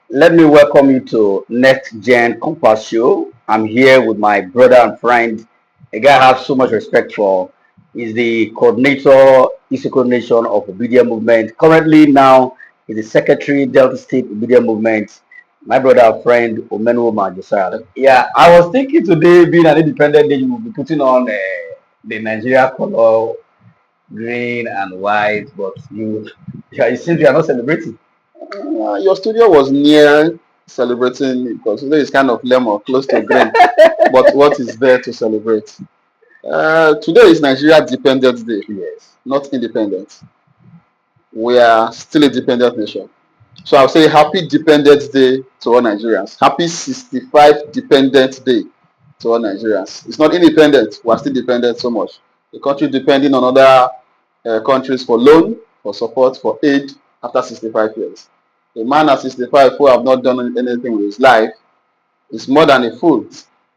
Let me welcome you to Next Gen Compass Show. I'm here with my brother and friend, a guy I have so much respect for. He's the coordinator, he's the coordination of Obedient Movement. Currently now, he's the secretary, Delta State Obedient Movement. My brother and friend, Omenuwoma, Josiah. Yeah, I was thinking today, being an independent day, you will be putting on the Nigeria color, green and white, but yeah, it seems you are not celebrating. Your studio was near celebrating because today is kind of lemon, close to green. But what is there to celebrate? Today is Nigeria Dependent Day, Yes. not independent. We are still a dependent nation. So I'll say happy Dependent Day to all Nigerians. Happy 65 Dependent Day to all Nigerians. It's not independent. We are still dependent so much. The country depending on other countries for loan, for support, for aid after 65 years. A man at 65 who have not done anything with his life is more than a fool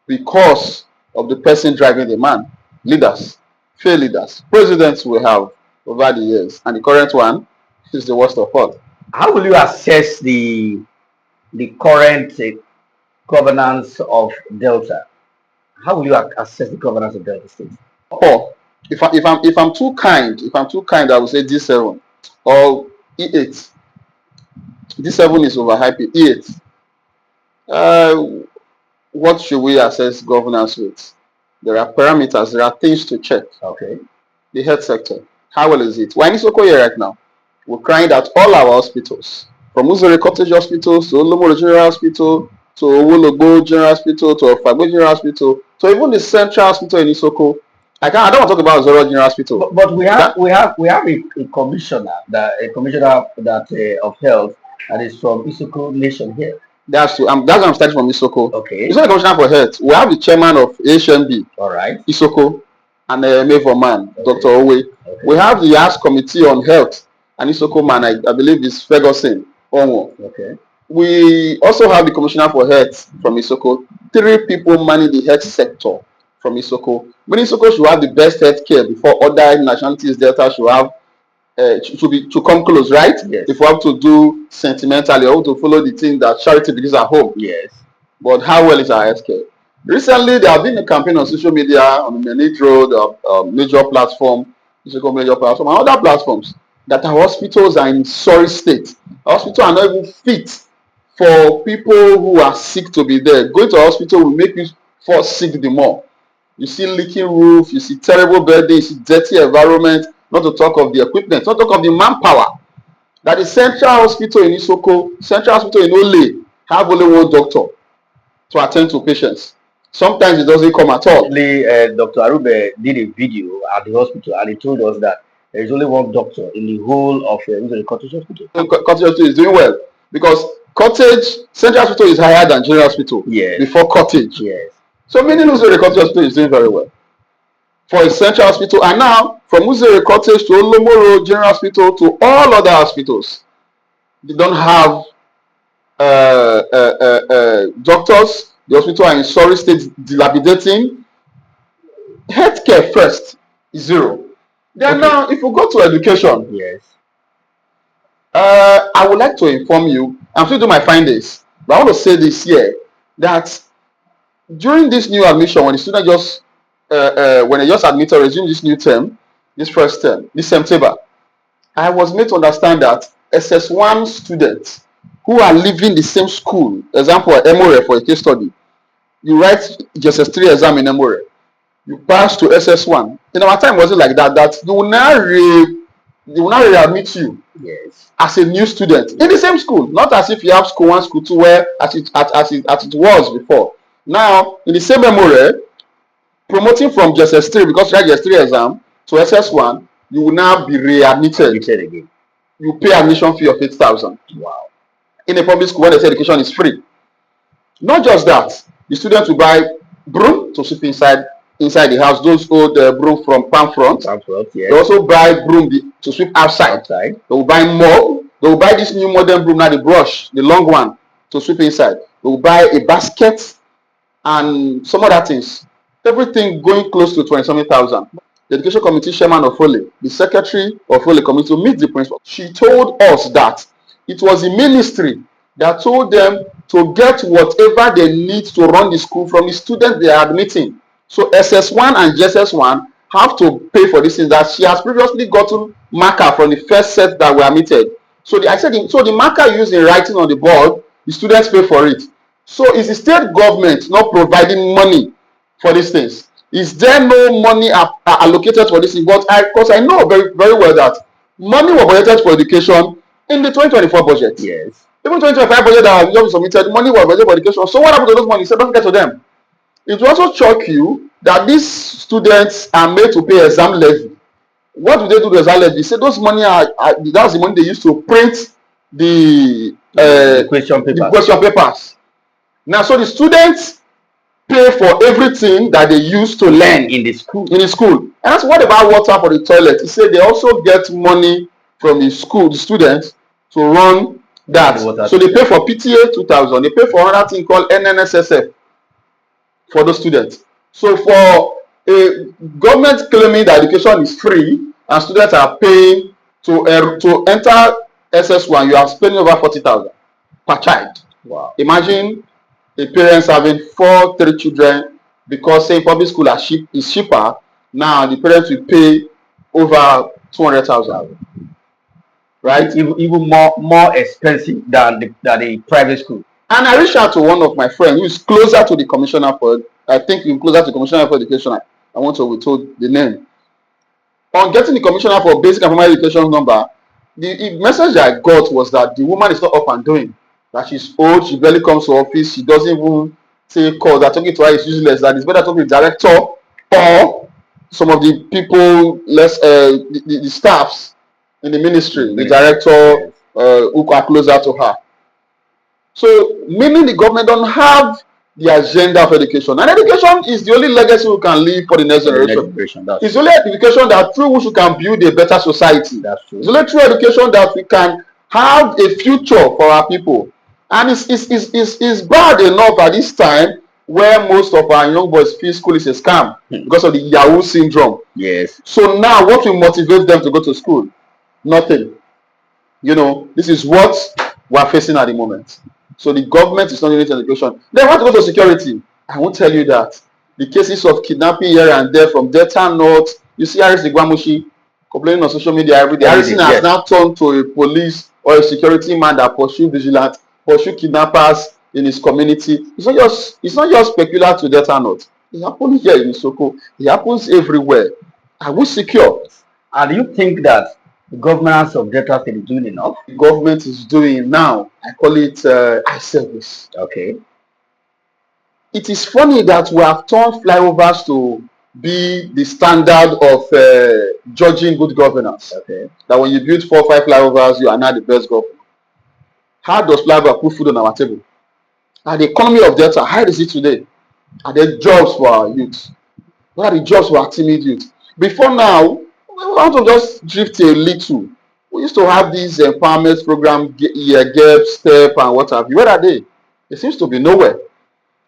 because of the person driving the man. Leaders, failed leaders, presidents we have over the years, and the current one is the worst of all. How will you assess the current governance of Delta? How will you assess the governance of Delta State? Or if I'm too kind, I would say D7 or E8. D7 is overhyped. E8. Uh, what should we assess governance with? There are parameters. There are things to check. Okay. The health sector. How well is it? We're in Isoko here right now. We're crying that all our hospitals, from Uzuri Cottage Hospital to Olomo General Hospital to Owologo General Hospital to Ofagbo General Hospital to even the Central Hospital in Isoko. I don't want to talk about Zoro General Hospital. But we have a commissioner that of health that is from Isoko Nation here. That's why I'm starting from Isoko. Okay. It's not the commissioner for health. We have the chairman of HMB. All right. Isoko and Mavo man, okay. Dr. Owe. Okay. We have the House Committee on Health and Isoko man, I believe is Ferguson Onwo. Okay. We also have the Commissioner for Health from Isoko. 3 people manage the health sector from Isoko. But Isoko should have the best health care before other nationalities Delta should have to come close, right? Yes. If we have to do sentimentally or to follow the thing that charity begins at home. Yes. But how well is our healthcare? Recently, there have been a campaign on social media, on the Nitro, the major platform, major platform, and other platforms that our hospitals are in sorry state. Our hospitals are not even fit for people who are sick to be there. Going to a hospital will make you fall sick the more. You see leaking roof, you see terrible bedding, you see dirty environment, not to talk of the equipment, not to talk of the manpower. That the Central Hospital in Isoko, Central Hospital in Ole, have only one doctor to attend to patients. Sometimes it doesn't come at all. Dr. Arube did a video at the hospital and he told us that there is only one doctor in the whole of the Cottage Hospital. Cottage Hospital is doing well because Central Hospital is higher than General Hospital. Yes. Before Cottage. Yes. So meaning Uzuri Cottage Hospital is doing very well for a Central Hospital, and now from Uzuri Cottage to Olomoro General Hospital to all other hospitals, they don't have doctors. The hospital are in sorry state, dilapidating. Healthcare first is zero. Then okay. Now, if we go to education, yes, I would like to inform you. I'm still doing my findings, but I want to say this here that during this new admission, when the student just when they just admitted or resume this new term, this first term, this September, I was made to understand that SS1 students who are leaving the same school, example Emory for a case study, you write just SS3 exam in Emory, you pass to SS1. In our time, was it like that? That they will now readmit you, yes, as a new student in the same school, not as if you have school 1, school 2, where as it was before. Now in the same Emory, promoting from just SS3 because you write SS3 exam to SS1, you will now be readmitted again. You pay admission fee of 8,000. Wow. In a public school where the education is free. Not just that, the students will buy broom to sweep inside the house. Those old broom from palm front. Yes. They also buy broom to sweep outside. They will buy mop. They will buy this new modern broom now, the brush, the long one, to sweep inside. They will buy a basket and some other things. Everything going close to 20-something thousand. The education committee chairman of Ole, the secretary of Ole committee, to meet the principal. She told us that it was the ministry that told them to get whatever they need to run the school from the students they are admitting. So SS1 and JSS1 have to pay for this thing that she has previously gotten marker from the first set that were admitted. So the marker used in writing on the board, the students pay for it. So is the state government not providing money for these things? Is there no money allocated for this thing? But because I know very, very well that money was budgeted for education in the 2024 budget. Yes. Even 2025 budget that was just submitted, money was budgeted for education. So what happened to those money? So don't get to them. It will also shock you that these students are made to pay exam levy. What do they do to exam levy? They say those money that's the money they use to print the question papers. Now, so the students pay for everything that they use to learn in the school. And that's what about water for the toilet? He said they also get money from the school, the students, to run that. So they pay for PTA 2,000. They pay for another thing called NNSSF for those students. So for a government claiming that education is free and students are paying to enter SS1, you are spending over 40,000 per child. Wow. Imagine the parents having 3 children, because saying public school is cheaper. Now the parents will pay over 200,000, right? Even more expensive than the private school. And I reached out to one of my friends who is closer to the commissioner for, I think he's closer to the commissioner for education. I want to withhold the name. On getting the commissioner for basic and primary education number, the message I got was that the woman is not up and doing. That she's old, she barely comes to office, she doesn't even take calls. That talking to her is useless. That it's better talking to the director or some of the people, the staffs in the ministry, the director who are closer to her. So, meaning the government don't have the agenda of education. And education is the only legacy we can leave for the next generation. It's only education that through which we can build a better society. That's true. It's only through education that we can have a future for our people. And it's bad enough at this time where most of our young boys feel school is a scam because of the Yahoo syndrome. Yes. So now what will motivate them to go to school? Nothing. You know, this is what we're facing at the moment. So the government is not doing education. They want to go to security. I won't tell you that. The cases of kidnapping here and there from Delta North, you see Harris Igwamushi complaining on social media every day. Harrison has now turned to a police or a security man that pursue kidnappers in his community. It's not just peculiar to Delta North. It happens here in Isoko. It happens everywhere. Are we secure? And do you think that the governance of Delta State is doing enough? The government is doing now. I call it eye service. Okay. It is funny that we have turned flyovers to be the standard of judging good governance. Okay. That when you build 4 or 5 flyovers, you are now the best governor. How does flyover put food on our table? And the economy of Delta, how is it today? Are there jobs for our youth? What are the jobs for our timid youth? Before now, we want to just drift a little. We used to have these empowerment program, GAP, STEP, and what have you. Where are they? It seems to be nowhere.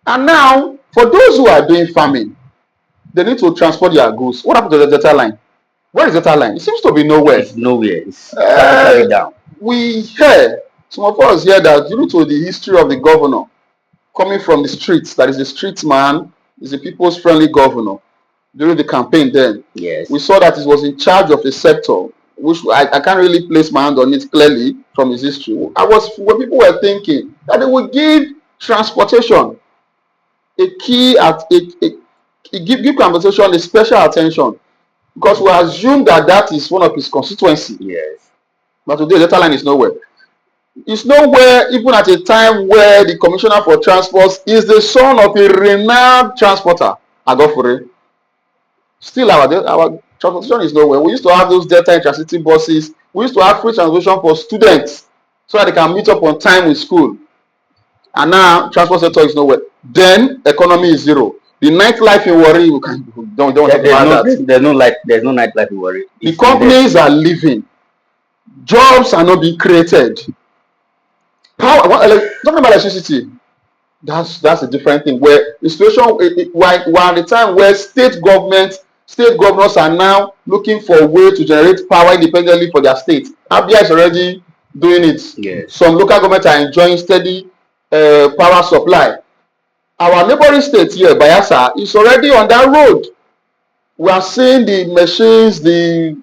And now, for those who are doing farming, they need to transport their goods. What happened to the Delta line? Where is the Delta line? It seems to be nowhere. It's nowhere. It's carried down. We hear, some of us hear that due to the history of the governor coming from the streets, that is the street man, is a people's friendly governor. During the campaign then, yes, we saw that he was in charge of a sector, which I can't really place my hand on it clearly from his history. When people were thinking that they would give transportation give transportation a special attention, because we assume that is one of his constituency. Yes. But today, the Delta line is nowhere. It's nowhere, even at a time where the Commissioner for Transport is the son of a renowned transporter, Agofure. Still, our transportation is nowhere. We used to have those Delta intercity buses. We used to have free transportation for students so that they can meet up on time with school. And now, transport sector is nowhere. Then, economy is zero. The nightlife in Warri, don't talk about that. There's no nightlife in Warri. The companies are leaving. Jobs are not being created. Talking about electricity, that's a different thing. Where the situation, we're at the time where state governors are now looking for a way to generate power independently for their state. Abia is already doing it. Yes. Some local governments are enjoying steady power supply. Our neighboring state here, Bayelsa, is already on that road. We are seeing the machines, the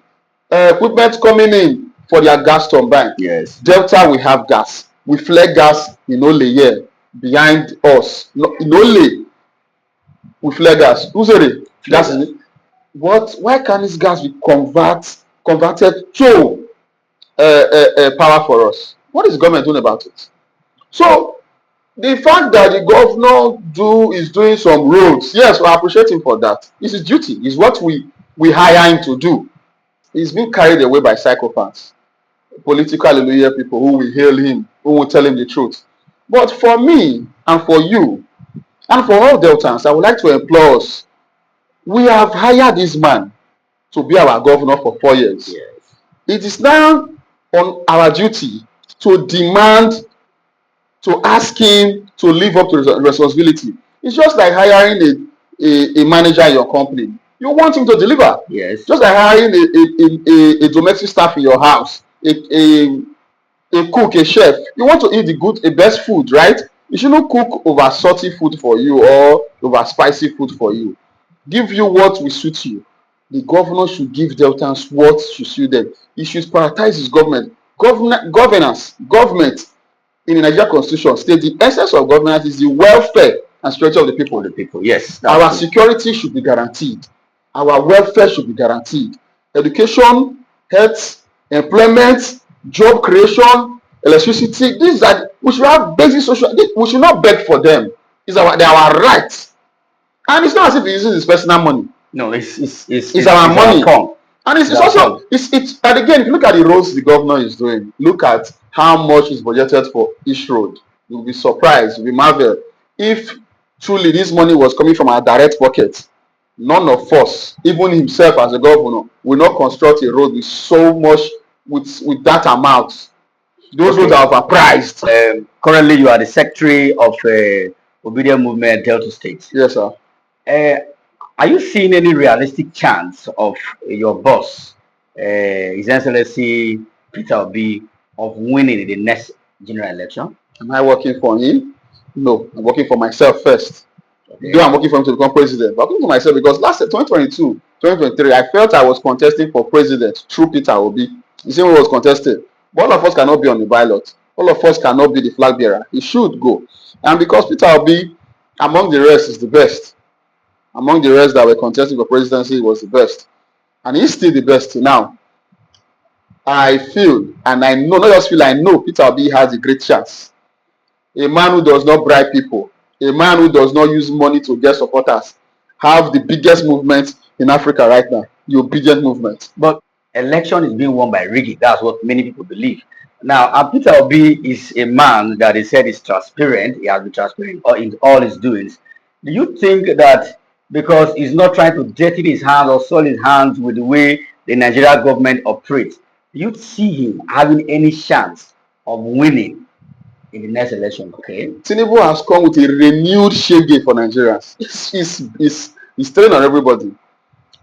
equipment coming in for their gas turbine. Yes. Delta, we have gas. We flare gas in Ole here, behind us. No, in Ole, we flare gas. Uzere, gas is it? What? Why can't this gas be converted to power for us? What is the government doing about it? So the fact that the governor is doing some roads, yes, we appreciate him for that. It's his duty. It's what we hire him to do. He's being carried away by psychopaths, political hallelujah people who will hail him, who will tell him the truth. But for me and for you and for all Deltans, I would like to implore us. We have hired this man to be our governor for 4 years. Yes. It is now on our duty to demand, to ask him to live up to responsibility. It's just like hiring a manager in your company. You want him to deliver. Yes. Just like hiring a domestic staff in your house, a cook, a chef. You want to eat the best food, right? You shouldn't cook over salty food for you or over spicy food for you. Give you what will suit you. The governor should give Deltans what should suit them. He should prioritize his government. Government in the Nigeria Constitution states the essence of governance is the welfare and security of the people. Yes. Our security should be guaranteed. Our welfare should be guaranteed. Education, health, employment, job creation, electricity. These are we should have basic social. We should not beg for them. They are our rights. And it's not as if he's using his personal money. No, it's our money. Our and it's also and again, if you look at the roads the governor is doing, look at how much is budgeted for each road. You'll be surprised, you'll be marveled. If truly this money was coming from our direct pocket, none of us, even himself as a governor, will not construct a road with so much with that amount. Those roads are overpriced. Currently, you are the secretary of Obedient Movement Delta State. Yes, sir. Are you seeing any realistic chance of your boss, His Excellency Peter Obi, of winning in the next general election? Am I working for him? No, I'm working for myself first. Okay. Though I'm working for him to become president, but I'm working for myself because last year, 2022, 2023, I felt I was contesting for president through Peter Obi. The same way was contested. But all of us cannot be on the ballot. All of us cannot be the flag bearer. He should go. And because Peter Obi, among the rest, is the best. Among the rest that were contesting for presidency, he was the best. And he's still the best now. I feel, and I know, not just feel, I know Peter Obi has a great chance. A man who does not bribe people, a man who does not use money to get supporters, have the biggest movement in Africa right now, the Obedient Movement. But election is being won by rigging. That's what many people believe. Now, Peter Obi is a man that he said is transparent. He has been transparent in all his doings. Do you think that because he's not trying to dirty his hands or soil his hands with the way the Nigerian government operates, do you see him having any chance of winning in the next election? Okay. Tinubu has come with a renewed shege for Nigerians. He's telling on everybody.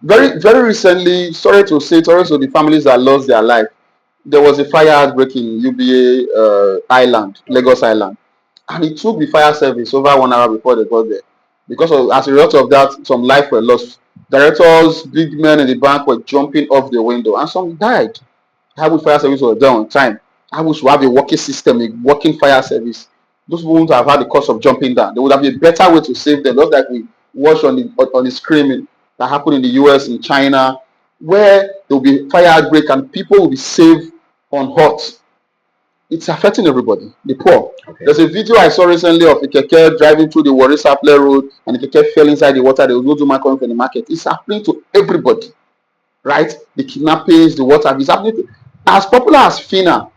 Very, very recently, sorry to the families that lost their life. There was a fire outbreak in UBA Island, Lagos Island. And it took the fire service over 1 hour before they got there. Because as a result of that, some lives were lost. Directors, big men in the bank were jumping off the window, and some died. How would fire service was done on time? I wish we have a working system, a working fire service. Those people wouldn't have had the cost of jumping down. There would have been a better way to save them, just like we watched on the screen that happened in the US, in China, where there will be fire outbreak and people will be saved on hot. It's affecting everybody, the poor. Okay. There's a video I saw recently of a keke driving through the Warri Saple Road, and the keke fell inside the water. There was no woman coming from the market. It's happening to everybody, right? The kidnappings, the water, it's happening to, as popular as FINA,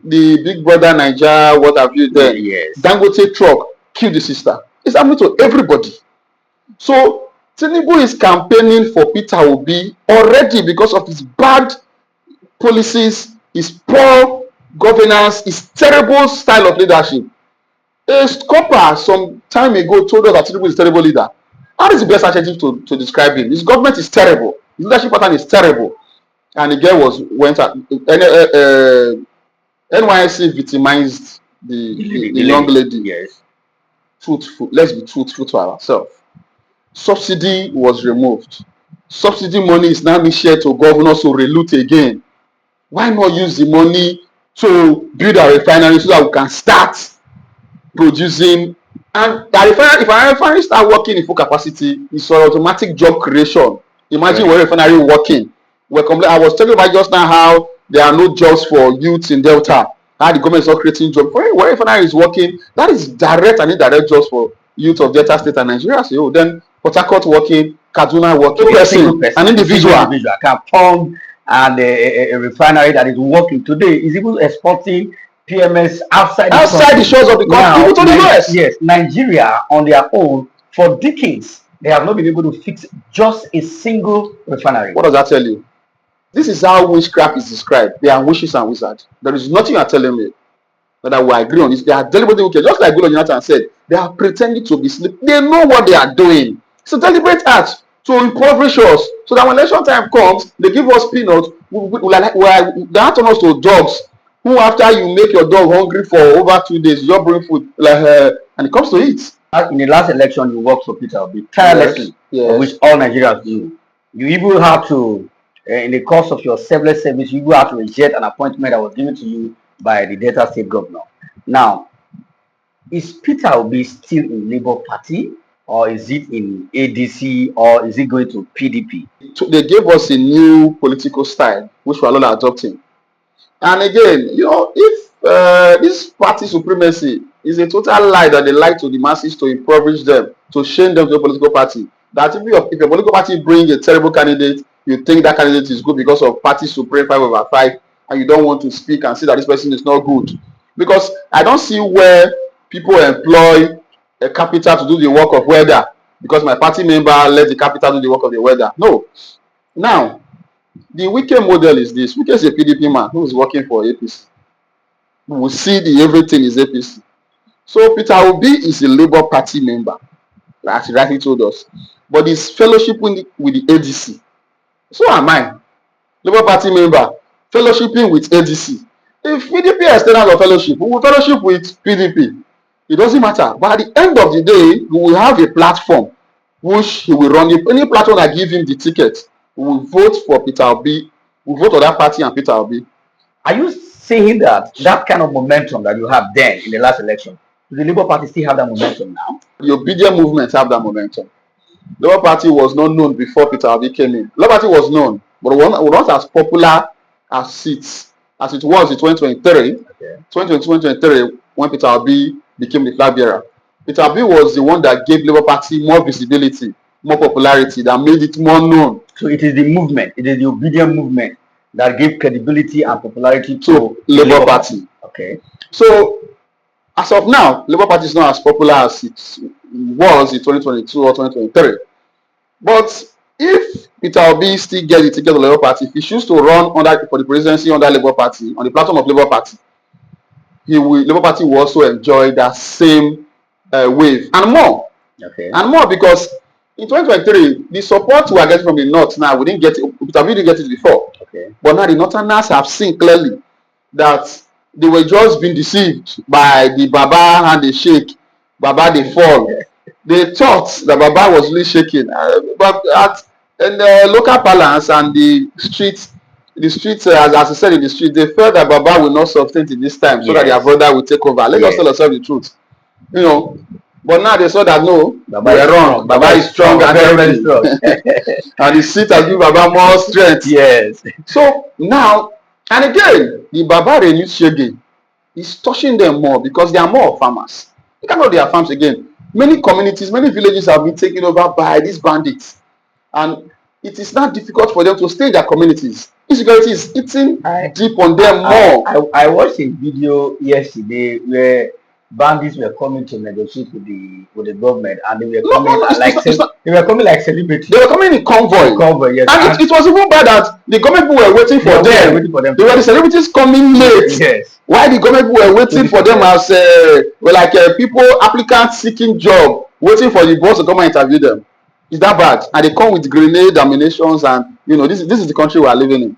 the Big Brother Nigeria, what have you there? Yes. Dangote truck killed the sister. It's happening to everybody. So Tinubu is campaigning for Peter Obi already because of his bad policies, his poor governance, his terrible style of leadership. A scopper some time ago told us that Tinubu is a terrible leader. That is the best adjective to describe him. His government is terrible. His leadership pattern is terrible. And the girl went out. NYSC victimized the young lady. Yes. Truthful. Let's be truthful to ourselves. Subsidy was removed. Subsidy money is now being shared to governors to reloot again. Why not use the money to build a refinery so that we can start producing? And if a refinery start working in full capacity, it's an automatic job creation. Imagine where refinery working. I was talking about just now how there are no jobs for youths in Delta. How the government is not creating jobs. Where refinery is working, that is direct and indirect jobs for youth of Delta State and Nigeria. So then Port Harcourt working, Kaduna working, an individual can form and a refinery that is working today is even exporting PMS outside the shores of the country, even to the US. Yes, Nigeria on their own for decades they have not been able to fix just a single refinery. What does that tell you? This is how witchcraft is described. They are witches and wizards. There is nothing you are telling me that I will agree on this. They are deliberately wicked. Just like Goodluck Jonathan said, they are pretending to be asleep. They know what they are doing. It's a deliberate act to impoverish us so that when election time comes, they give us peanuts. They have turned us to dogs who, after you make your dog hungry for over 2 days, you bring food and it comes to eat. In the last election, you worked for Peter Obi tirelessly, yes. Which all Nigerians do. You even have to, in the course of your selfless service, you will have to reject an appointment that was given to you by the Delta State governor. Now, is Peter Obi still in Labour Party, or is it in ADC, or is it going to PDP? They gave us a new political style, which we are not adopting. And again, if this party supremacy is a total lie that they lie to the masses to impoverish them, to shame them to a political party, that if a political party bring a terrible candidate, you think that candidate is good because of party supreme 5/5, and you don't want to speak and see that this person is not good. Because I don't see where people employ a capital to do the work of welder because my party member let the capital do the work of the welder. No. Now, the Wike model is this. Wike is a PDP man who is working for APC. We will see the everything is APC. So Peter Obi is a Labour Party member, as he rightly told us. But he's fellowship with the ADC. So am I. Labour Party member, fellowshipping with ADC. If PDP external of fellowship, we will fellowship with PDP. It doesn't matter. But at the end of the day, we will have a platform which he will run. If any platform that give him the ticket, we will vote for Peter Obi. We vote for that party and Peter Obi. Are you saying that kind of momentum that you have then in the last election, does the Labour Party still have that momentum now? The obedient movement have that momentum. The Labour Party was not known before Peter Obi came in. Labour Party was known, but not as popular as it was in 2023. Okay. 2023, when Peter Obi became the flag bearer. Peter Obi was the one that gave Labour Party more visibility, more popularity, that made it more known. So it is the movement, it is the obedient movement that gave credibility and popularity to Labour Party. Okay. So as of now, Labour Party is not as popular as it was in 2022 or 2023. But if Peter Obi still gets the ticket of the Labour Party, if he chooses to run for the presidency under Labour Party, on the platform of Labour Party, Labour Party will also enjoy that same wave and more. Okay. And more, because in 2023, the support we are getting from the North now, we didn't get it. Peter Obi didn't get it before. Okay. But now the Northerners have seen clearly that they were just being deceived by the Baba and the Sheikh. Baba they fall. They thought that Baba was really shaking, but in the local balance and the streets, as I said in the street, they felt that Baba will not sustain it this time, so that their brother will take over. Let us tell ourselves the truth, But now they saw that no, Baba is wrong. Baba is strong and very strong, and the seat has given Baba more strength. Yes. So now, and again, the Baba renewed Shege is touching them more because they are more farmers. They cannot their farms again. Many communities, many villages have been taken over by these bandits, and it is now difficult for them to stay in their communities. Insecurity is eating deep on them more. I watched a video yesterday where bandits were coming to negotiate with the government, and they were coming like celebrities. They were coming in convoy. Yes. And it was even bad that the government people were waiting for them. They were the celebrities coming late. Yes. Why the government people were waiting for them as people, applicants seeking job, waiting for the boss to come and interview them. Is that bad? And they come with grenade ammunitions, and this is the country we are living in.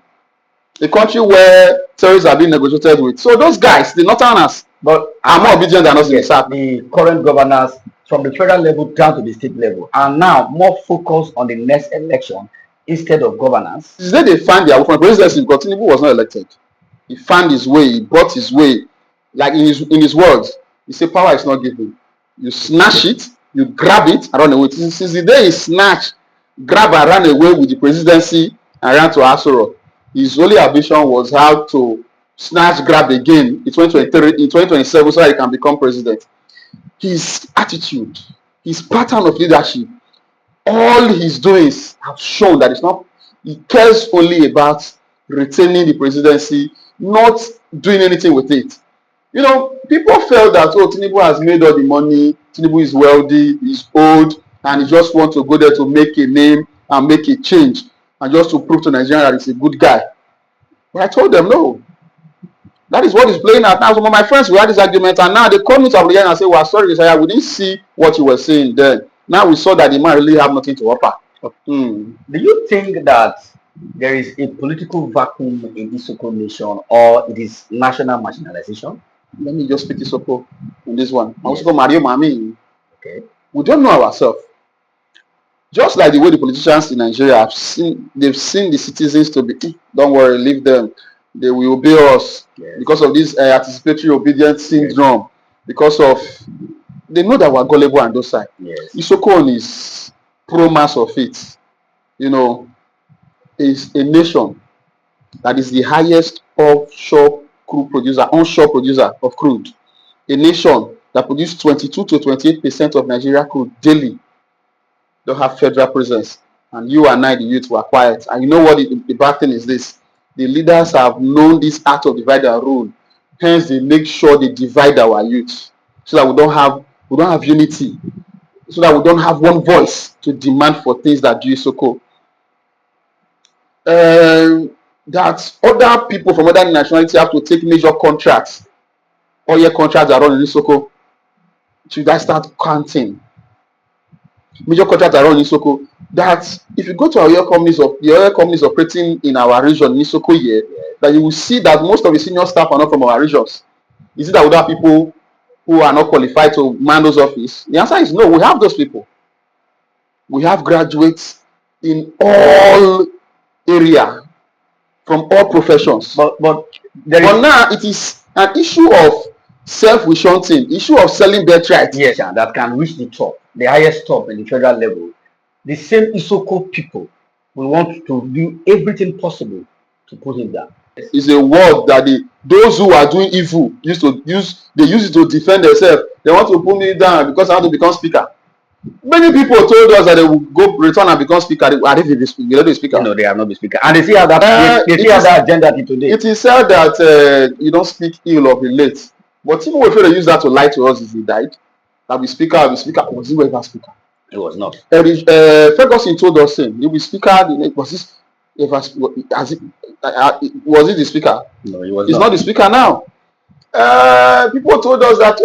a country where terrorists are being negotiated with. So those guys, the Northerners, But are more obedient than us in the yes, South. the current governors from the federal level down to the state level are now more focused on the next election instead of governance. Is that they find their way from presidency because Tinubu was not elected. He found his way, he brought his way. Like in his words, he said power is not given. You snatch it, you grab it, and run away. Since the day he snatched, grab and ran away with the presidency and ran to Asoro, his only ambition was how to snatch, grab again in 2023, in 2027, so that he can become president. His attitude, his pattern of leadership, all his doings have shown that it's not, he cares only about retaining the presidency, not doing anything with it. You know, people felt that, oh, Tinubu has made all the money, Tinubu is wealthy, he's old, and he just wants to go there to make a name and make a change and just to prove to Nigeria that he's a good guy. But I told them, no, that is what he's playing at now. Some of my friends, we had this argument, and now they call me to apologize and say, well, sorry, Josiah, we didn't see what you were saying then. Now we saw that the man really have nothing to offer. Do you think that there is a political vacuum in Isoko nation or it is national marginalization? Let me just speak Isoko on this one. Yes. Also, Mario Mami. Okay. We don't know ourselves. Just like the way the politicians in Nigeria have seen, they've seen the citizens to be, don't worry, leave them. They will obey us. Yes. Because of this anticipatory obedience syndrome. Yes. Because of, they know that we're gullible and docile. Yes. Isoko is pro-mass of it. You know, is a nation that is the highest offshore crude producer, onshore producer of crude. A nation that produces 22 to 28% of Nigeria crude daily don't have federal presence. And you and I, the youth, were quiet. And you know what the bad thing is this? The leaders have known this art of divide and rule. Hence, they make sure they divide our youth so that we don't have unity, so that we don't have one voice to demand for things that do Isoko. That other people from other nationalities have to take major contracts. Oil contracts are run in Isoko. Should I start counting? Major contracts are run in Isoko. That if you go to our oil companies, the oil companies operating in our region, in Isoko here, that you will see that most of the senior staff are not from our regions. Is it that we have people who are not qualified to man those offices? The answer is no. We have those people. We have graduates in all area, from all professions. But now it is an issue of self-shunting, issue of selling birthright. Yes, that can reach the top, the highest top in the federal level. The same Isoko people will want to do everything possible to put him down. It's a word that those who are doing evil use it to defend themselves. They want to put me down because I want to become speaker. Many people told us that they will go return and become speaker. Are they the speaker? No, they are not the speaker. And they see how that they see how that agenda today. It is said that you don't speak ill of relate. But people will try to use that to lie to us if he died. I'll be speaker, I'll be speaker. Was he ever speaker? It was not. Ferguson told us saying he will speaker. Was this ever was he the speaker? No, he was He's not the speaker now. People told us that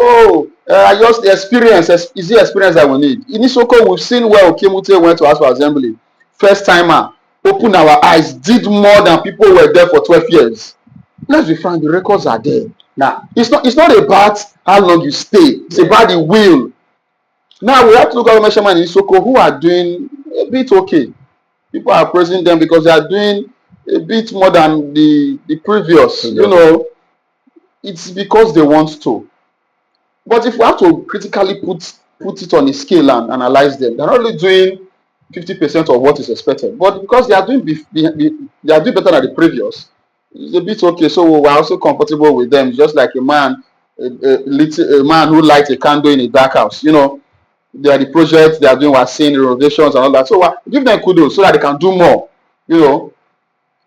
I just the experience is the experience that we need. In Isoko, we've seen where Okemute went to ask for assembly. First timer, opened our eyes, did more than people were there for 12 years. Let's be frank, the records are there. Now, it's not about how long you stay, it's about the will. Now we have to look at the Shaman in Isoko who are doing a bit okay. People are praising them because they are doing a bit more than the previous. You know, it's because they want to. But if we have to critically put it on a scale and analyze them, they're only doing 50% of what is expected. But because they are doing better than the previous, it's a bit okay. So we're also comfortable with them, just like a man who lights a candle in a dark house. You know, they are the projects they are doing. We're seeing the renovations and all that. So give them kudos so that they can do more. You know,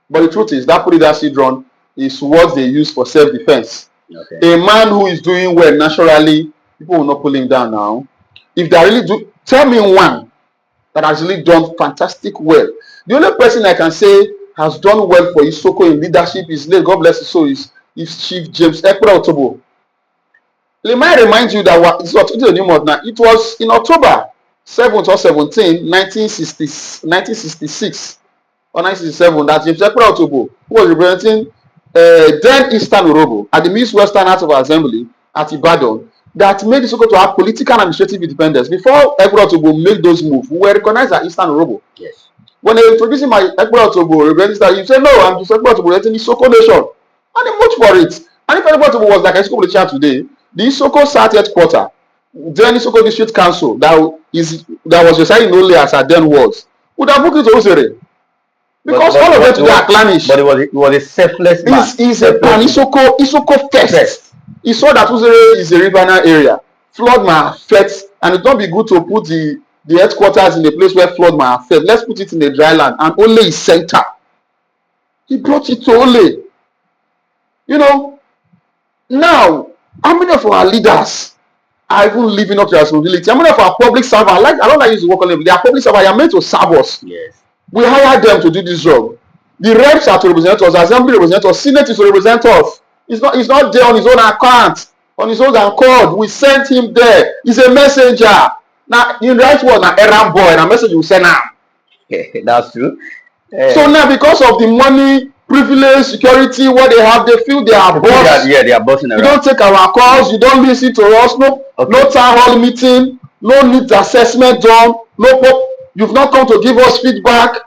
but the truth is that leadership run is what they use for self-defense. Okay. A man who is doing well naturally, people will not pull him down now. If they really do, tell me one that has really done fantastic well. The only person I can say has done well for Isoko in leadership is late, God bless his soul, is Chief James Ekpere Otobo. Let me remind you that it was in October 7th or 17th, 1966. or 1967 that James Ekpere Otobo, who was representing then Eastern Orobo at the Miss Western House of Assembly at Ibadan, that made Isoko to have political and administrative independence. Before Ekpere Otobo made those moves, we were recognized as Eastern Orobo. Yes. When they introduced him as Ekpere Otobo, representing, you say, no, I'm just Ekpere Otobo representing Isoko Nation. And they voted for it. And if Ekpere Otobo was like Isoko Politician today, the Isoko South headquarters, then Isoko District Council, that was Josiah Inole as I then was, would have booked it to Uzere. Because all of them today are clannish. But it was a selfless man. He's a plan. Isoko first. He saw that Uzere is a riverine area. Flood might affect, and it don't be good to put the headquarters in a place where flood might affect. Let's put it in the dry land, and Ole is center. He brought it to Ole. You know, now, how many of our leaders are even living up to their responsibility? How many of our public servants, I don't like to use the word on them, they are public servants, they are meant to serve us. Yes. We hire them to do this job. The reps are to represent us, the assembly represent us, senate is to represent us. He's not there on his own account, on his own accord. We sent him there. He's a messenger. Now, in right word, now errand boy, and a message you send him. That's true. So now, because of the money, privilege, security, what they have, they feel they are boss. Yeah, they are bossing around. You don't take our calls, you don't listen to us, no town hall meeting, no needs assessment done, you've not come to give us feedback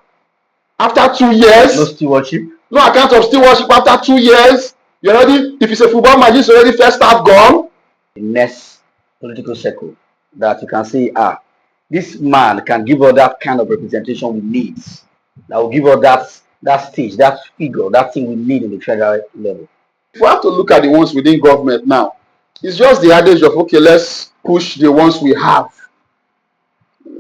after 2 years. No stewardship. No account of stewardship after 2 years. You already, if it's a football match, it's already first half gone. The next political circle that you can see, this man can give us that kind of representation we need. That will give us that stage, that figure, that thing we need in the federal level. If we have to look at the ones within government now, it's just the adage of, okay, let's push the ones we have.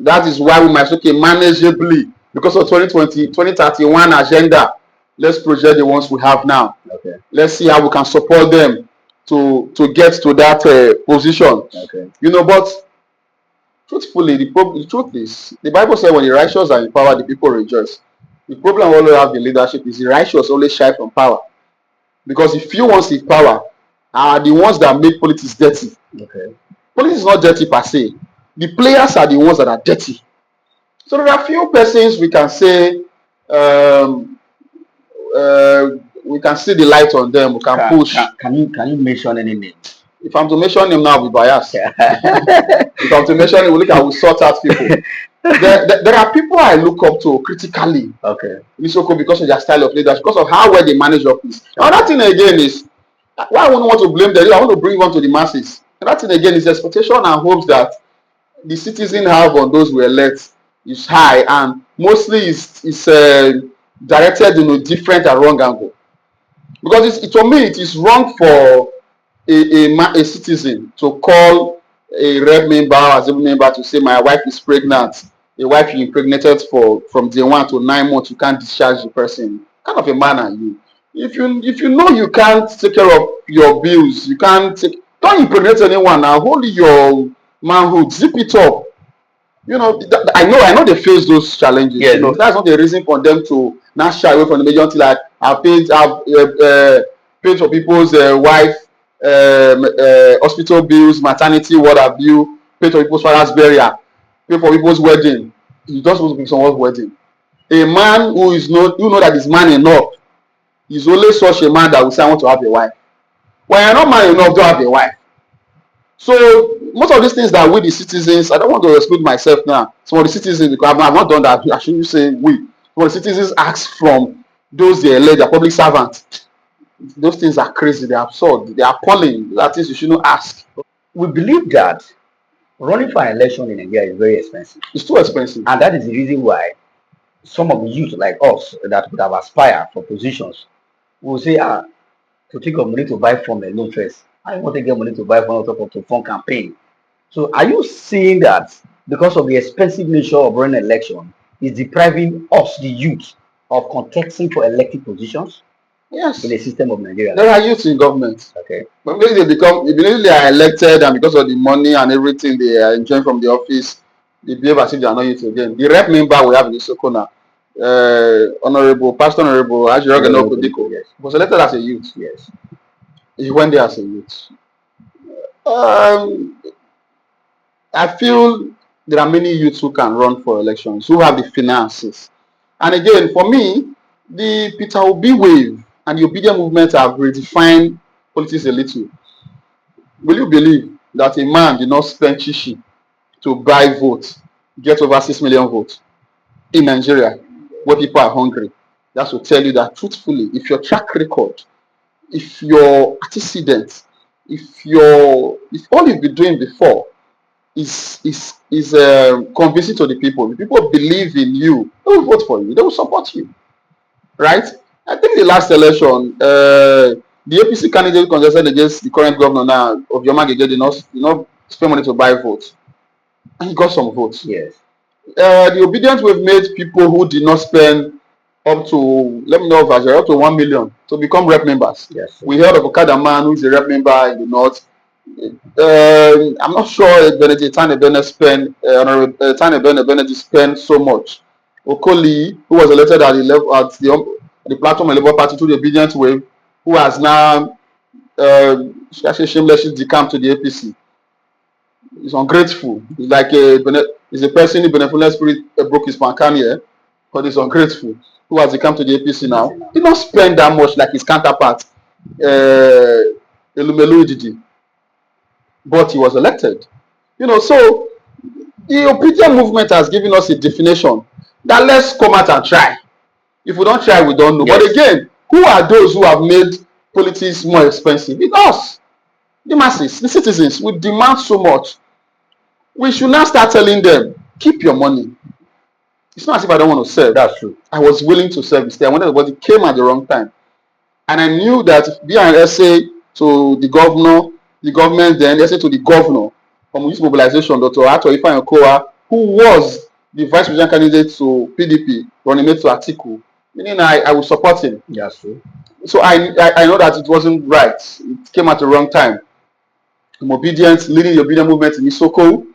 That is why we might say, okay, manageably, because of 2031 agenda, let's project the ones we have now. Okay. Let's see how we can support them to get to that position. Okay. You know, but truthfully, the truth is, the Bible says when the righteous are in power, the people rejoice. The problem we always have in leadership is the righteous always shy from power. Because the few ones in power are the ones that make politics dirty. Okay. Politics is not dirty per se. The players are the ones that are dirty. So there are few persons we can say we can see the light on them. We can push. Can you mention any name? If I'm to mention him now, I'll be biased. If I'm to mention him, I will sort out people. There are people I look up to critically. Okay. Isoko, because of their style of leadership, because of how well they manage office. Another thing again is why I wouldn't want to blame them. I want to bring one to the masses. Another thing again is expectation and hopes that the citizens have on those we elect is high, and mostly is directed in a different and wrong angle. Because to me, it is wrong for a citizen to call a rep member or assembly member to say my wife is pregnant. A wife you impregnated from day 1 to 9 months, you can't discharge the person. What kind of a man are you? If you know you can't take care of your bills, you can't don't impregnate anyone now. Hold your manhood, zip it up. You know, I know they face those challenges. Yeah, you know, that's not the reason for them to not shy away from the major until like I've paid for people's wife hospital bills, maternity, what have you, paid for people's father's burial, pay for people's wedding. You just want to pick someone's wedding. A man who know that is man enough is only such a man that will say I want to have a wife. When you're not man enough, don't have a wife. So most of these things that we the citizens, I don't want to exclude myself now. Some of the citizens, because I've not done that, I shouldn't say we. Some of the citizens ask from those they elect, their public servants. Those things are crazy, they're absurd, they're appalling. These are things you shouldn't ask. We believe that running for an election in Nigeria is very expensive. It's too expensive. And that is the reason why some of the youth like us that would have aspired for positions will say, to think of money to buy from alone first. I want to get money to buy from on top of to fund campaign. So are you seeing that because of the expensive nature of running an election is depriving us, the youth, of contesting for elected positions? Yes. In the system of Nigeria. There are youths in government. Okay. But maybe they are elected, and because of the money and everything they are enjoying from the office, they behave as if they are not youth again. The rep member we have in Isoko now, Pastor Honorable Ajiroge Nokodiko, yes, was elected as a youth. Yes. He went there as a youth. I feel there are many youths who can run for elections, who have the finances. And again, for me, the Peter Obi wave and the obedient movement have redefined politics a little. Will you believe that a man did not spend chichi to buy votes, get over 6 million votes in Nigeria, where people are hungry? That's to tell you that truthfully, if your track record, if your antecedents, if all you've been doing before is convincing to the people believe in you, they will vote for you, they will support you, right? I think the last election, the APC candidate contested against the current governor now, Obioma Gege, did not spend money to buy votes, and he got some votes. Yes. The obedience we've made people who did not spend up to, let me know if I up to 1 million to become rep members. Yes. We heard of Okada man who is a rep member in the north. I'm not sure if Benedict Tane Bennett spent so much. Okoli, who was elected at the level at the platform of the Labour Party through the obedient wave, who has now shamelessly decamped to the APC. He's ungrateful. He's like he's a person in benevolent spirit broke his pancam here, but he's ungrateful. Who has come to the APC now? He don't spend that much like his counterpart, Elumelu Ididi, but he was elected. So the obedient movement has given us a definition that let's come out and try. If we don't try, we don't know. Yes. But again, who are those who have made politics more expensive? It's us, the masses, the citizens. We demand so much. We should now start telling them, keep your money. It's not as if I don't want to serve. That's true. I was willing to serve instead. I wanted, but it came at the wrong time. And I knew that being an essay to the governor, the government, then essay to the governor from youth mobilization, Dr. Ato Ifeanyi Okowa, who was the vice president candidate to PDP, running mate to Atiku, meaning I would support him. That's true. So I know that it wasn't right. It came at the wrong time. I'm obedient, leading the obedient movement in Isoko.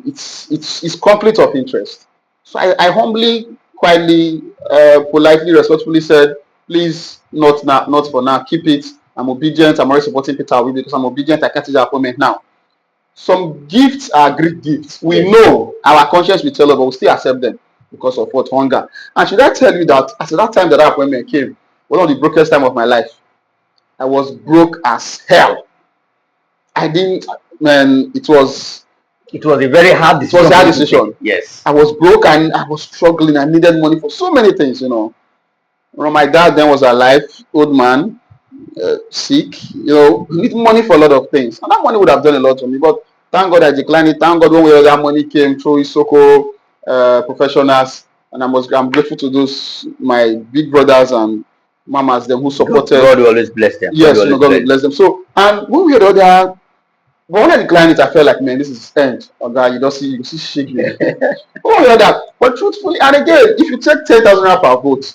It's conflict of interest. So I humbly, quietly, politely, respectfully said, please, not for now. Keep it. I'm obedient. I'm already supporting Peter Obi because I'm obedient. I can't take the appointment now. Some gifts are great gifts. We know our conscience will tell us, but we still accept them because of what? Hunger. And should I tell you that at that time that appointment came, one of the brokest time of my life, I was broke as hell. It was a very hard decision. It was a hard decision. Yes. I was broke and I was struggling. I needed money for so many things, My dad then was alive, old man, sick, need money for a lot of things. And that money would have done a lot for me. But thank God I declined it. Thank God when that money came through Isoko professionals. And I'm grateful to those, my big brothers and mamas, them who supported. God will always bless them. Yes, God will bless them. So, and when we had other. But when I declined it, I felt like, man, this is end. Oh God, you see shaking. That. But truthfully, and again, if you take 10,000 naira per vote,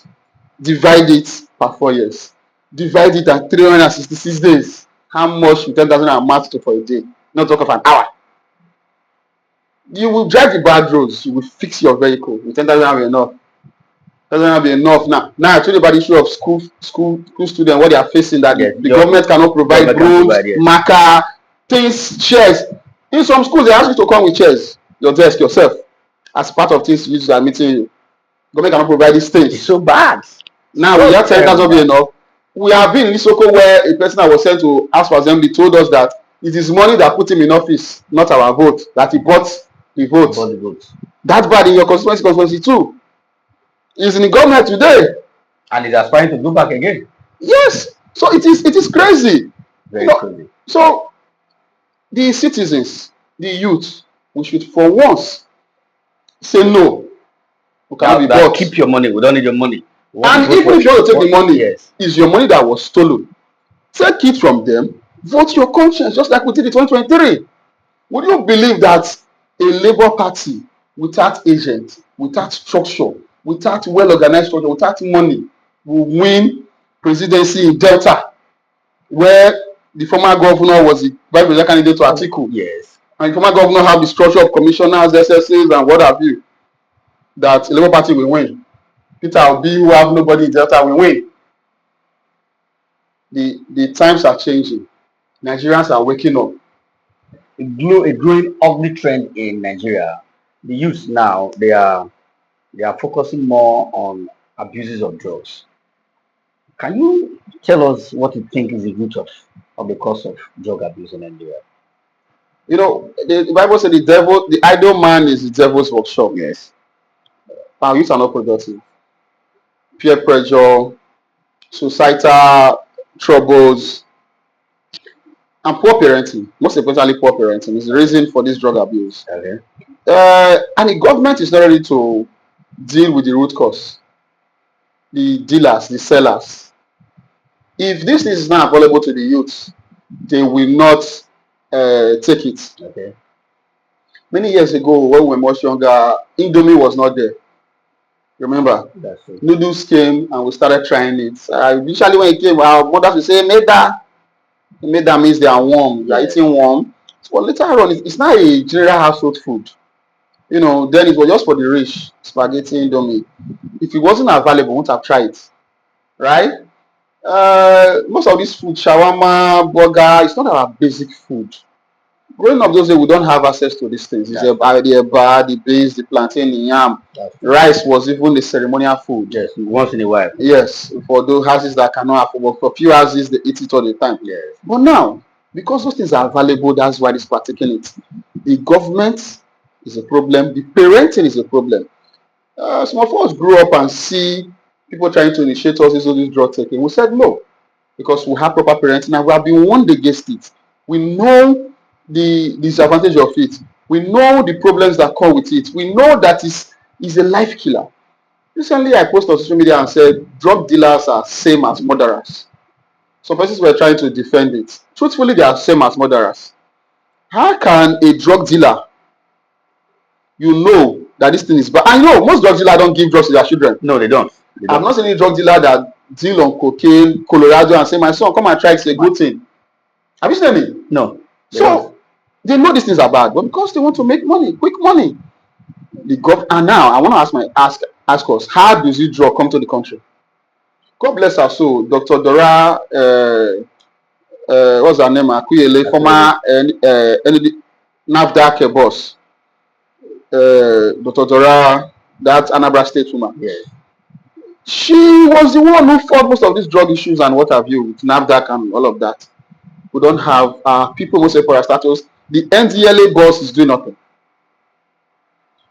divide it per 4 years, divide it at 366 days, how much will 10,000 naira amount to for a day? Not talk of an hour. You will drive the bad roads. You will fix your vehicle. With 10,000 naira be enough. 10,000 naira be enough now. Now I told you about the issue of school students, what they are facing, that the government cannot provide roads, marker, things, chairs. In some schools, they ask you to come with chairs, your desk, yourself, as part of things you are meeting you. Government cannot provide these things. It's so bad. Now, we have 10,000 be enough. We have been in Isoko where a person that was sent to House for Assembly told us that it is money that put him in office, not our vote, that he bought the vote. That's bad in your constituency too. He's in the government today. And he's aspiring to go back again. Yes. So it is crazy. Very crazy. So the citizens, the youth, we should for once say no. We cannot be bought. Keep your money. We don't need your money. And even if you want to take the money, it's your money that was stolen. Take it from them. Vote your conscience, just like we did in 2023. Would you believe that a Labour Party without agent, without structure, without well-organized structure, without money, will win presidency in Delta, where the former governor was the vice president candidate to Atiku? Yes. And the former governor have the structure of commissioners, SSAs, and what have you, that the Labour Party will win. Peter Obi, who have nobody in Delta, will win. The times are changing. Nigerians are waking up. A growing ugly trend in Nigeria. The youth now, they are they are focusing more on abuses of drugs. Can you tell us what you think is the root of the cause of drug abuse in Nigeria? You know, the Bible said the idle man is the devil's workshop. Yes. Our youth are not productive. Peer pressure, societal troubles, and poor parenting. Most importantly, poor parenting is the reason for this drug abuse. Okay. And the government is not ready to deal with the root cause, the dealers, the sellers. If this is not available to the youth, they will not take it. Okay. Many years ago, when we were much younger, Indomie was not there. Remember? That's it. Noodles came and we started trying it. Initially, when it came, our mothers would say, Made that means they are warm. They are eating warm. So later on, it's not a general household food. You know, then it was just for the rich, spaghetti, Indomie. If it wasn't available, we wouldn't have tried it. Right? Most of this food, shawarma, burger, it's not our basic food. Growing up those days, we don't have access to these things. It's the eba, the beans, the plantain, the yam. Rice was even the ceremonial food. Yes, once in a while. Yes, for those houses that cannot afford, but for few houses they eat it all the time. Yes. But now, because those things are available, that's why they're taking it. The government is a problem. The parenting is a problem. Some of us grew up and see people trying to initiate us into this drug taking. We said no, because we have proper parenting and we have been warned against it. We know the disadvantage of it. We know the problems that come with it. We know that is a life killer. Recently, I posted on social media and said drug dealers are same as murderers. Some persons were trying to defend it. Truthfully, they are same as murderers. How can a drug dealer, you know that this thing is bad? I know most drug dealers don't give drugs to their children. No, they don't. I've not seen any drug dealer that deal on cocaine, Colorado, and say, my son, come and try, it's a good thing. Have you seen any? No. So they know these things are bad, but because they want to make money, quick money. And now I want to ask us, how does this drug come to the country? God bless her soul, Dr. Dora, what's her name? Akuyele, former NAFDAC boss. Dr. Dora, that Anambra State woman. Yes. She was the one who fought most of these drug issues and what have you with NAFDAC and all of that. We don't have people who say for our status. The NDLA boss is doing nothing.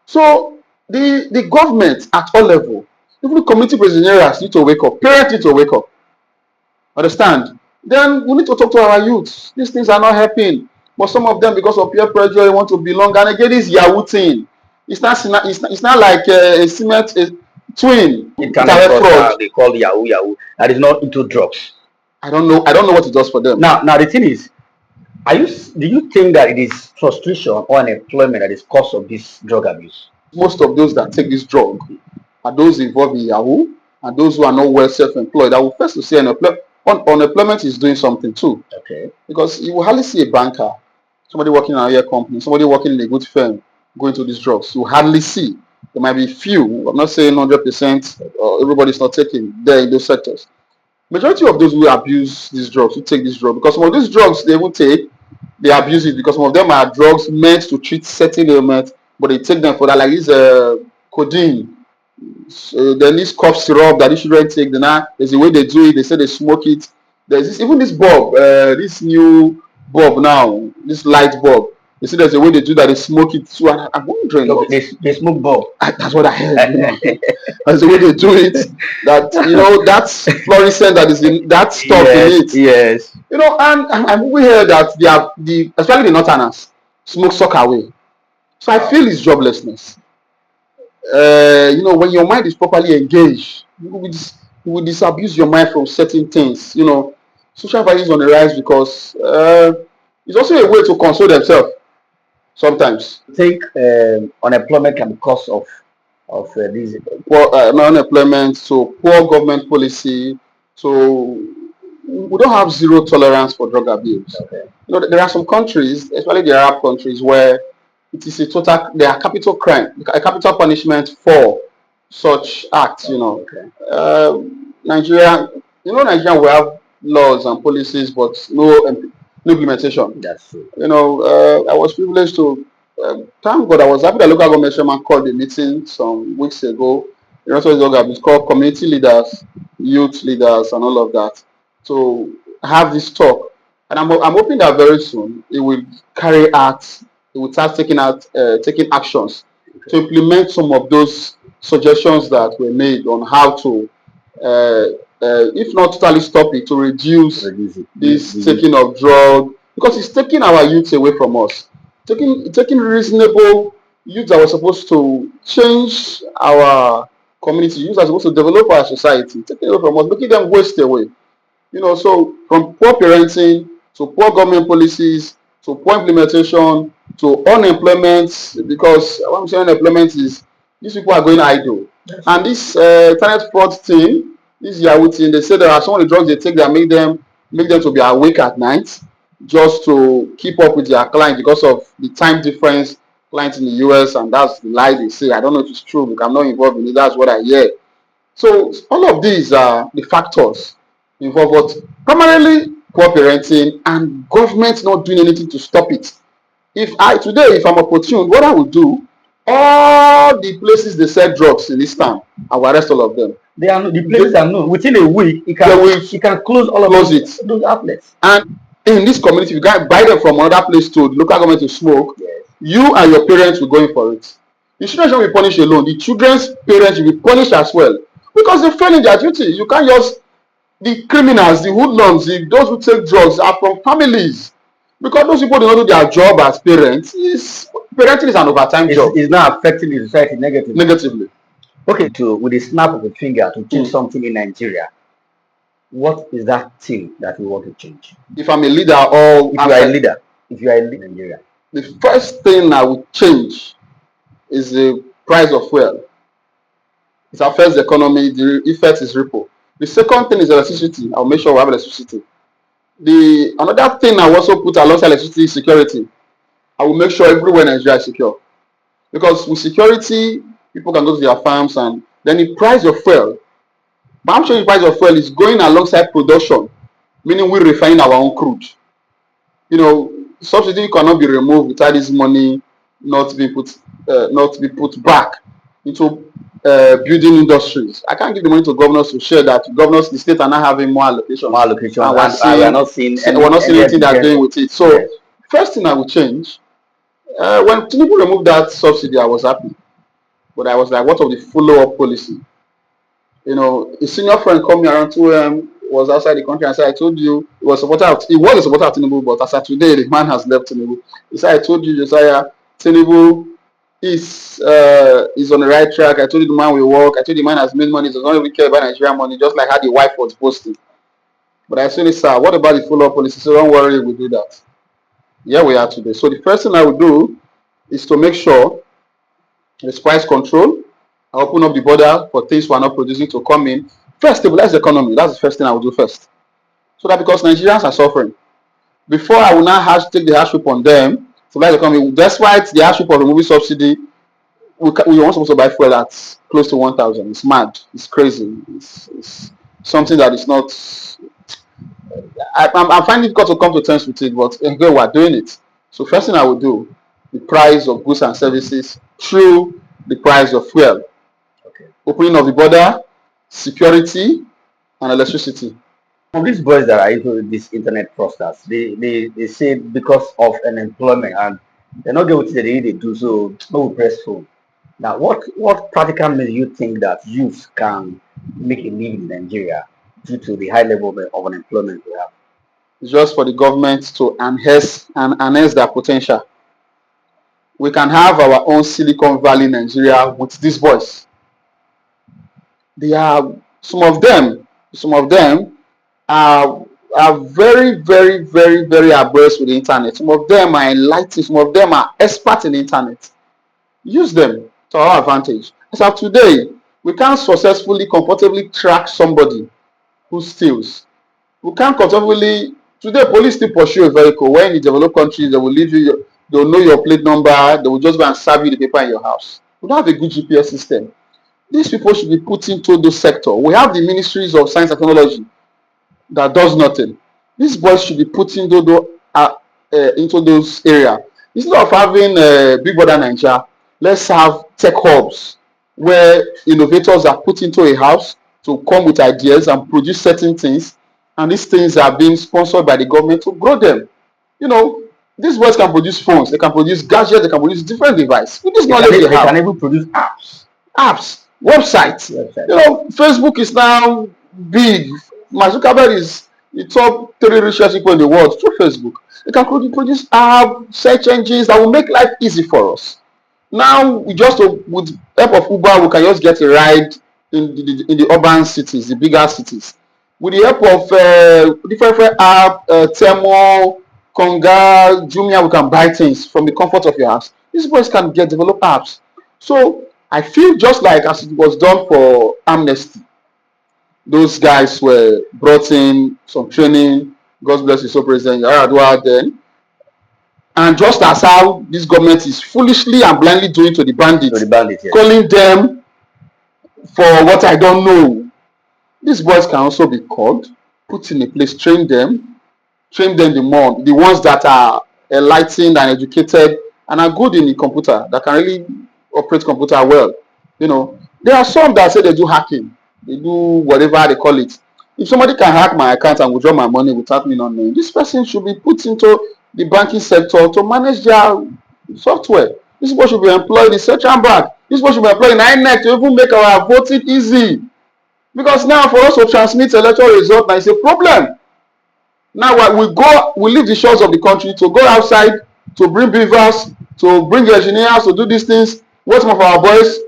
So the government at all level, even community prisoners need to wake up, parents need to wake up. Understand? Then we need to talk to our youth. These things are not helping. But some of them, because of peer pressure, they want to belong. And again, this Yahoo thing. It's not like a cement twin. It can be fraud. They call Yahoo. That is not into drugs. I don't know what it does for them. Now the thing is, do you think that it is frustration or unemployment that is cause of this drug abuse? Most of those that take this drug are those involved in Yahoo and those who are not well self-employed. I will first to say unemployment is doing something too. Okay. Because you will hardly see a banker, somebody working in an air company, somebody working in a good firm going to these drugs. You hardly see. There might be few. I'm not saying 100%. Everybody's not taking there in those sectors. Majority of those who abuse these drugs, who take this drug, because some of these drugs they will take, they abuse it because some of them are drugs meant to treat certain ailments, but they take them for that, like this codeine. Then this cough syrup that these children take. Then there's a way they do it. They say they smoke it. There's this bulb, this new bulb now, this light bulb. They say there's a way they do that. They smoke it too. And I'm wondering. No, they smoke bulb. That's what I heard. There's the way they do it. That that's fluorescent. That is in that stuff in it. Yes. And we heard that especially the northerners smoke sock away. So I feel it's joblessness. When your mind is properly engaged, you will disabuse your mind from certain things. Social violence on the rise because it's also a way to console themselves. Sometimes. I think unemployment can be cause of this. Poor unemployment, so poor government policy. So we don't have zero tolerance for drug abuse. Okay. There are some countries, especially the Arab countries, where it is there are capital crime, a capital punishment for such acts. Okay. Nigeria, Nigeria will have laws and policies, but no implementation. That's true. I was privileged to Thank God, I was happy the local government chairman called a meeting some weeks ago. The rest of the organ is called community leaders, youth leaders, and all of that to have this talk. And I'm hoping that very soon it will carry out, it will start taking actions to implement some of those suggestions that were made on how to, uh, if not totally stop it, to reduce Reduce it. this taking of drug, because it's taking our youth away from us, taking reasonable youth that were supposed to change our community, youth that are supposed to develop our society, taking away from us, making them waste away. So from poor parenting to poor government policies to poor implementation to unemployment, because what I'm saying unemployment is these people are going idle. Yes. And this internet fraud thing, this Yahoo thing, they say there are some of the drugs they take that make them to be awake at night just to keep up with their clients because of the time difference. Clients in the US, and that's the lie they say. I don't know if it's true because I'm not involved in it. That's what I hear. So all of these are the factors involved, but primarily poor parenting and government not doing anything to stop it. If I'm opportune, what I will do, all the places they sell drugs in this town, I will arrest all of them. They are the places are known. Within a week, you can close all of those outlets. And in this community, you can buy them from another place to the local government to smoke. Yes. You and your parents will go in for it. The children should be punished alone. The children's parents will be punished as well because they fail in their duty. You can't just the criminals, the hoodlums, those who take drugs are from families. Because those people do not do their job as parents. Parenting is an overtime job. It's not affecting the society negatively. Okay, with a snap of a finger to change something in Nigeria, what is that thing that we want to change? If I'm a leader or if you are a leader in Nigeria, the first thing I would change is the price of fuel. It affects the economy. The effect is ripple. The second thing is electricity. I'll make sure we have electricity. Another thing I also put alongside electricity is security. I will make sure everywhere in Nigeria is secure. Because with security, people can go to their farms, and then the price of fuel. But I'm sure the price of fuel is going alongside production, meaning we refine our own crude. Subsidy cannot be removed without this money not be put back into building industries. I can't give the money to governors to share that. The state are not having more allocation. And we're not seeing anything they're doing with it. So, yes. First thing I will change, when Tinubu removed that subsidy, I was happy. But I was like, what of the follow-up policy? A senior friend called me around 2 a.m., was outside the country, and said, I told you, he was a supporter of Tinubu, but as of today, the man has left Tinubu. He said, I told you, Josiah, Tinubu is on the right track. I told you the man will work. I told you the man has made money. He does not even care about Nigerian money, just like how the wife was posting. But I said, sir, what about the follow-up policy? So don't worry, we'll do that. Here we are today. So the first thing I will do is to make sure there's price control. I open up the border for things we are not producing to come in. First, stabilize the economy. That's the first thing I will do first. So that because Nigerians are suffering. Before I will now take the hardship on them, stabilize the economy. Despite the hardship of removing subsidy, we weren't supposed to buy fuel at close to 1,000. It's mad. It's crazy. It's something that is not... I'm finding it difficult to come to terms with it, but again, we're doing it. So first thing I will do, the price of goods and services through the price of fuel. Okay. Opening of the border, security, and electricity. From these boys that are into these internet fraudsters, they say because of unemployment and they're not getting what they need to do, so no press phone. Now, what practical means do you think that youth can make a living in Nigeria due to the high level of unemployment we have? It's just for the government to enhance their potential. We can have our own Silicon Valley Nigeria with these boys. They are some of them are very, very, very, very abreast with the internet. Some of them are enlightened. Some of them are experts in the internet. Use them to our advantage. As of today, we can't successfully, comfortably track somebody who steals. We can't comfortably. Today, police still pursue a vehicle. When in developed countries, they will leave you. They will know your plate number. They will just go and serve you the paper in your house. We don't have a good GPS system. These people should be put into those sectors. We have the ministries of science and technology that does nothing. These boys should be put into those areas. Instead of having Big Brother Nigeria, let's have tech hubs where innovators are put into a house to come with ideas and produce certain things, and these things are being sponsored by the government to grow them. You know, these boys can produce phones, they can produce gadgets, they can produce different devices. With this knowledge They can even produce apps, websites. You know, Facebook is now big. Mark Zuckerberg is the top 3 richest people in the world through Facebook. They can produce search engines that will make life easy for us. Now, we just with help of Uber, we can just get a ride in the urban cities, the bigger cities. With the help of different app, Temo, Konga, Jumia, we can buy things from the comfort of your house. These boys can develop apps. So I feel just like as it was done for Amnesty, those guys were brought in some training. God bless you, so President Yaradua then. And just as how this government is foolishly and blindly doing to the bandits, yes. calling them for what I don't know, these boys can also be called, put in a place, train them the more, the ones that are enlightened and educated and are good in the computer, that can really operate computer well. You know, there are some that say they do hacking, they do whatever they call it. If somebody can hack my account and withdraw my money without me not knowing, this person should be put into the banking sector to manage their software. This people should be employed in Central Bank. This people should be employed in INEC to even make our voting easy. Because now for us to transmit electoral result, now it's a problem. Now we leave the shores of the country to go outside to bring beavers, to bring engineers, to do these things, wait some of our boys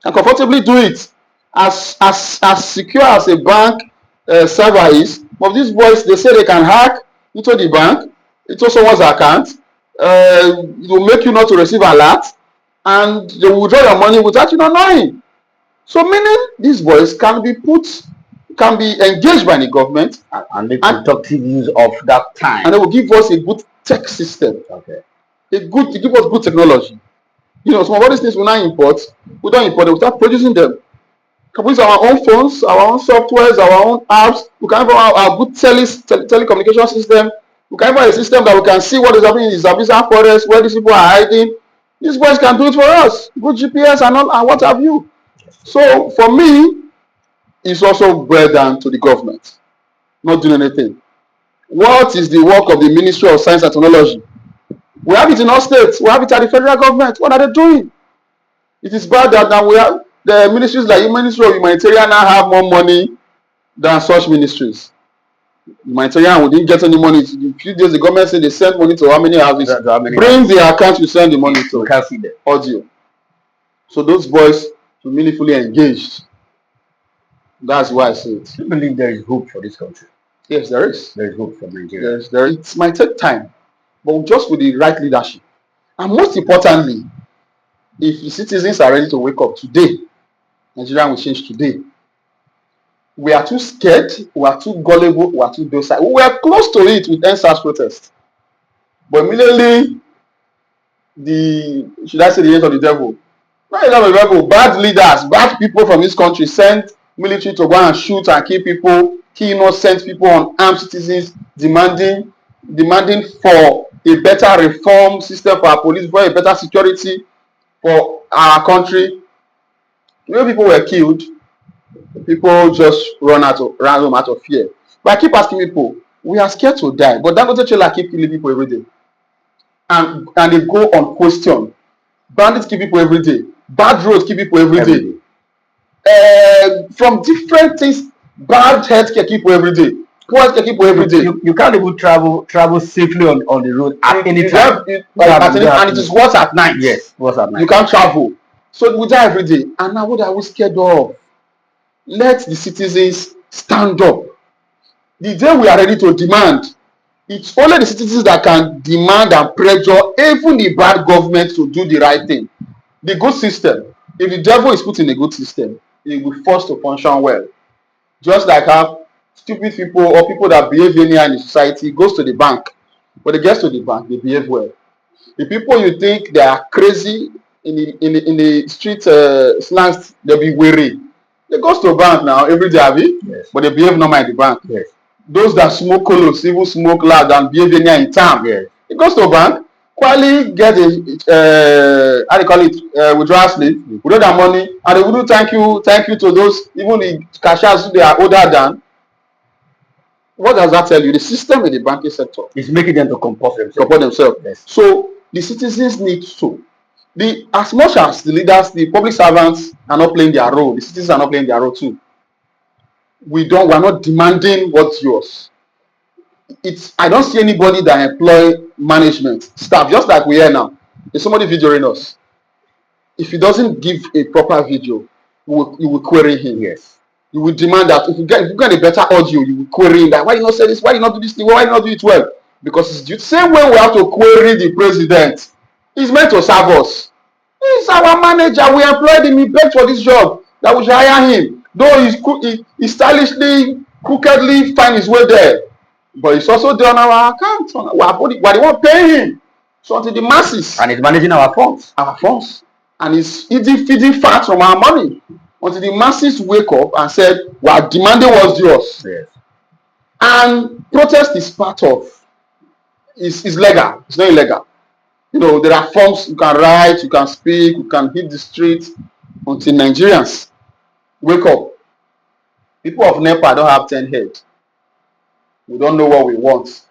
and comfortably do it as secure as a bank server is. But these boys, they say they can hack into the bank, into someone's account, it will make you not to receive alert, and they will withdraw your money without you not knowing. So meaning these boys can be engaged by the government and make productive use of that time. And they will give us a good tech system. Okay. They give us good technology. You know, some of all these things we now import, we don't import them, we start producing them. We can produce our own phones, our own softwares, our own apps. We can have our good telecommunication system. We can have a system that we can see what is happening in the Zambian forest, where these people are hiding. These boys can do it for us. Good GPS and all, and what have you. So for me, it's also brought down to the government not doing anything. What is the work of the Ministry of Science and Technology? We have it in all states. We have it at the federal government. What are they doing? It is bad that now we have the ministries like the Ministry of Humanitarian now have more money than such ministries. Humanitarian, we didn't get any money. A few days the government said they sent money to how many houses? Bring the account you send the money to. We can't see them. Audio. So those boys to meaningfully engaged. That's why I say it. I believe there is hope for this country. Yes, there is. There is hope for Nigeria. Yes, there is. It might take time, but just with the right leadership. And most importantly, if the citizens are ready to wake up today, Nigeria will change today. We are too scared, we are too gullible, we are too docile. We were close to it with NSAS protest. But immediately, should I say the end of the devil? Not the end of the devil, bad leaders, bad people from this country sent military to go and shoot and kill people, kill innocent people, unarmed citizens, demanding for a better reform system for our police, for a better security for our country. When people were killed, people just ran home out of fear. But I keep asking people, we are scared to die, but Dangote trailer keep killing people every day. And they go unquestioned. Bandits kill people every day. Bad roads kill people every day. From different things, bad healthcare people every day. Poor healthcare people every day. You can't even travel safely on the road at any time. And it is worse at night. Yes, worse at night. You can't travel. So we die every day. And now what are we scared of? Let the citizens stand up. The day we are ready to demand, it's only the citizens that can demand and pressure even the bad government to do the right thing. The good system, if the devil is put in a good system, it will be forced to function well. Just like how stupid people or people that behave anyhow in the society goes to the bank. When they get to the bank, they behave well. The people you think they are crazy in the street slangs, they'll be weary. They go to the bank now every day, yes. But they behave normal at the bank. Yes. Those that smoke colos, even smoke loud and behave anyhow in town, yes. It goes to a bank. quietly get a how do you call it, withdrawal slip, withdraw their money, and they will do thank you to those, even the cashiers who they are older than. What does that tell you? The system in the banking sector It's making them to comport themselves. support themselves. Yes. So the citizens need to, the as much as the leaders, the public servants are not playing their role, the citizens are not playing their role too. We are not demanding what's yours. I don't see anybody that employ management staff, just like we are now. There's somebody videoing us. If he doesn't give a proper video, you will query him. Yes. You will demand that if you get a better audio, you will query him that why you not say this, why you not do this thing, why you not do it well? Because it's the same way we have to query the president. He's meant to serve us. He's our manager. We employed him. He begged for this job that we should hire him. Though he stylishly, crookedly find his way there, but it's also there on our account. We are the one paying him. So until the masses, And he's managing our funds. And he's feeding fat from our money. Until the masses wake up and said, we are demanding what's yours. Yes. And protest is part of, is legal. It's not illegal. You know, there are forms you can write, you can speak, you can hit the street. Until Nigerians wake up. People of NEPA don't have 10 heads. We don't know what we want.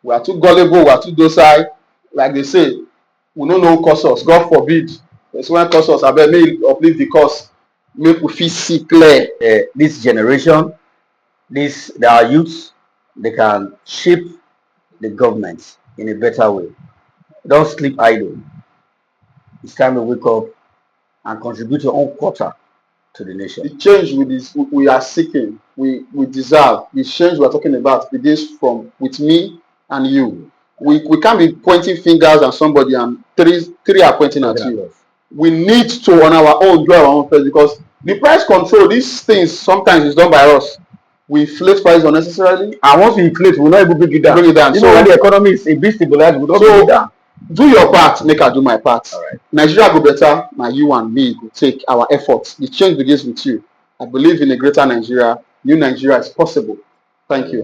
We are too gullible, we are too docile. Like they say, we don't know cause us. God forbid. That's when cause us, I bet may uplift the cause. Make we feel see clear. This generation, our youths, they can shape the government in a better way. Don't sleep idle. It's time to wake up and contribute your own quota to the nation. The change we are seeking, we deserve. The change we are talking about begins from with me and you. We can't be pointing fingers at somebody and three are pointing at you. We need to on our own do our own first, because the price control, these things sometimes is done by us. We inflate price unnecessarily, and once we inflate, we'll not able to bring it down. Even when the economy is a bit stabilized, we'll not bring it down. Do your part, make I do my part. All right. Nigeria go better, now you and me go take our efforts. The change begins with you. I believe in a greater Nigeria. New Nigeria is possible. Thank you.